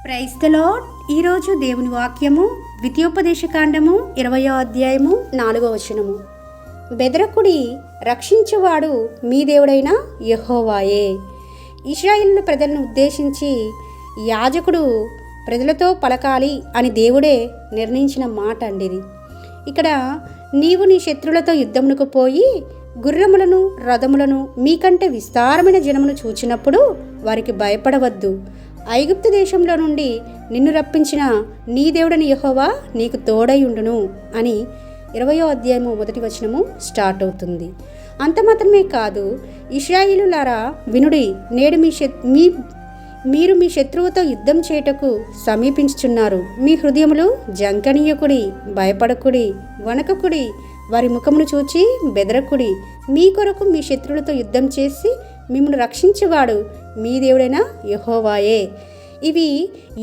Praise the lord. ఈరోజు దేవుని వాక్యము ద్వితీయోపదేశకాండము 20వ అధ్యాయము 4వ వచనము. బెదరకుడి, రక్షించువాడు మీ దేవుడైన యెహోవాయే. ఇశ్రాయేలు ప్రజలను ఉద్దేశించి యాజకుడు ప్రజలతో పలకాలి అని దేవుడే నిర్ణయించిన మాట అండిది. ఇక్కడ నీవు నీ శత్రువులతో యుద్ధమునకు పోయి గుర్రములను రథములను మీకంటే విస్తారమైన జనమును చూచినప్పుడు వారికి భయపడవద్దు. ఐగుప్తు దేశంలో నుండి నిన్ను రప్పించిన నీ దేవుడని యెహోవా నీకు తోడయుండును అని 20వ అధ్యాయము 1వ వచనము స్టార్ట్ అవుతుంది. అంత మాత్రమే కాదు, ఇశ్రాయేలులారా వినుడి, నేడు మీరు మీ శత్రువుతో యుద్ధం చేయుటకు సమీపించుచున్నారు. మీ హృదయములు జంకనీయకుడి, భయపడకుడి, వణకకుడి, వారి ముఖమును చూచి బెదరకుడి. మీ కొరకు మీ శత్రువులతో యుద్ధం చేసి మిమ్మల్ని రక్షించేవాడు మీ దేవుడైన యెహోవాయే. ఇవి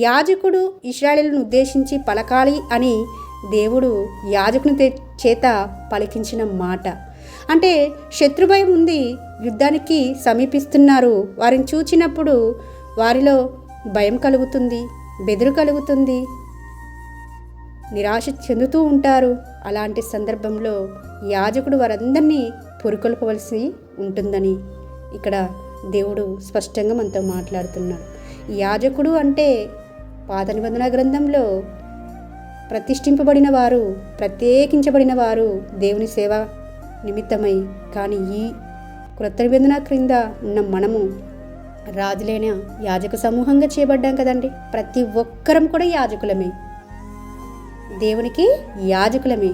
యాజకుడు ఇశ్రాయేలును ఉద్దేశించి పలకాలి అని దేవుడు యాజకుని చేత పలికించిన మాట. అంటే శత్రుభయం ఉంది, యుద్ధానికి సమీపిస్తున్నారు. వారిని చూచినప్పుడు వారిలో భయం కలుగుతుంది, బెదురు కలుగుతుంది, నిరాశ చెందుతూ ఉంటారు. అలాంటి సందర్భంలో యాజకుడు వారందరినీ పురికొల్పవలసి ఉంటుందని ఇక్కడ దేవుడు స్పష్టంగా మనతో మాట్లాడుతున్నాడు. యాజకుడు అంటే పాత నిబంధన గ్రంథంలో ప్రతిష్ఠింపబడిన వారు, ప్రత్యేకించబడిన వారు దేవుని సేవ నిమిత్తమై. కానీ ఈ క్రొత్త నిబంధన క్రింద ఉన్న మనము రాజులైన యాజక సమూహంగా చేయబడ్డాం కదండి. ప్రతి ఒక్కరం కూడా యాజకులమే, దేవునికి యాజకులమే.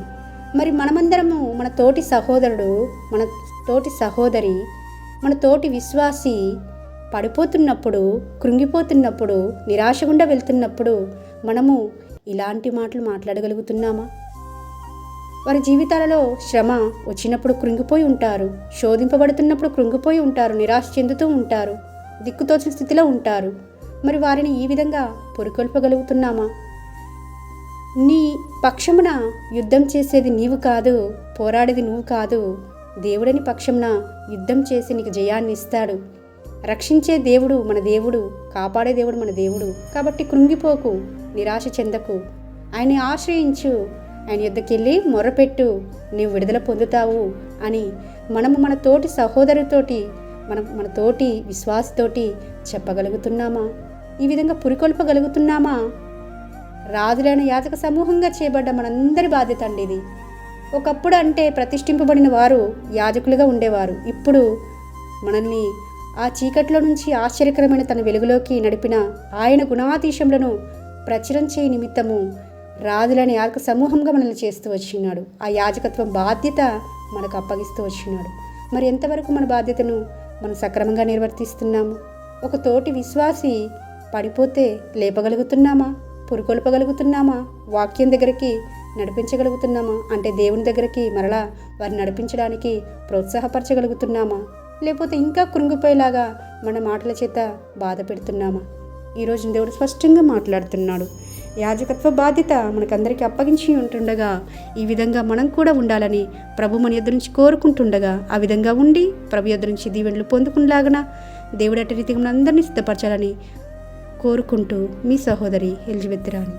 మరి మనమందరము మన తోటి సహోదరుడు, మన తోటి సహోదరి, మన తోటి విశ్వాసి పడిపోతున్నప్పుడు, కృంగిపోతున్నప్పుడు, నిరాశ గుండా వెళ్తున్నప్పుడు మనము ఇలాంటి మాటలు మాట్లాడగలుగుతున్నామా? వారి జీవితాలలో శ్రమ వచ్చినప్పుడు కృంగిపోయి ఉంటారు, శోధింపబడుతున్నప్పుడు కృంగిపోయి ఉంటారు, నిరాశ చెందుతూ ఉంటారు, దిక్కుతోచిన స్థితిలో ఉంటారు. మరి వారిని ఈ విధంగా పురికొల్పగలుగుతున్నామా? నీ పక్షమున యుద్ధం చేసేది నీవు కాదు, పోరాడేది నువ్వు కాదు. దేవుడని పక్షమున యుద్ధం చేసి నీకు జయాన్ని ఇస్తాడు. రక్షించే దేవుడు మన దేవుడు, కాపాడే దేవుడు మన దేవుడు. కాబట్టి కృంగిపోకు, నిరాశ చెందకు, ఆయన్ని ఆశ్రయించు, ఆయన యుద్ధకి వెళ్ళి మొర్రపెట్టు, నీవు విడుదల పొందుతావు అని మనము మన తోటి సహోదరుతోటి, మన తోటి విశ్వాసతోటి చెప్పగలుగుతున్నామా? ఈ విధంగా పురికొల్పగలుగుతున్నామా? రాజులైన యాజక సమూహంగా చేయబడ్డ మనందరి బాధ్యత అండి ఇది. ఒకప్పుడు అంటే ప్రతిష్ఠింపబడిన వారు యాజకులుగా ఉండేవారు. ఇప్పుడు మనల్ని ఆ చీకట్లో నుంచి ఆశ్చర్యకరమైన తన వెలుగులోకి నడిపిన ఆయన గుణాతిశయములను ప్రచురం చేయ నిమిత్తము రాజులైన యాజక సమూహంగా మనల్ని చేస్తూ వచ్చినాడు. ఆ యాజకత్వం బాధ్యత మనకు అప్పగిస్తూ వచ్చినాడు. మరి ఎంతవరకు మన బాధ్యతను మనం సక్రమంగా నిర్వర్తిస్తున్నాము? ఒక తోటి విశ్వాసి పడిపోతే లేపగలుగుతున్నామా? పురుకొల్పగలుగుతున్నామా? వాక్యం దగ్గరికి నడిపించగలుగుతున్నామా? అంటే దేవుని దగ్గరికి మరలా వారిని నడిపించడానికి ప్రోత్సాహపరచగలుగుతున్నామా? లేకపోతే ఇంకా కృంగిపోయేలాగా మన మాటల చేత బాధ పెడుతున్నామా? ఈరోజు దేవుడు స్పష్టంగా మాట్లాడుతున్నాడు. యాజకత్వ బాధ్యత మనకందరికీ అప్పగించి ఉంటుండగా ఈ విధంగా మనం కూడా ఉండాలని ప్రభు మన యొద్ద నుంచి కోరుకుంటుండగా ఆ విధంగా ఉండి ప్రభు యొద్ద నుంచి దీవెనలు పొందుకునేలాగన దేవుడు అట్టి రీతిగా మనందరినీ సిద్ధపరచాలని కోరుకుంటూ మీ సహోదరి ఎలిజబెత్ రాణి.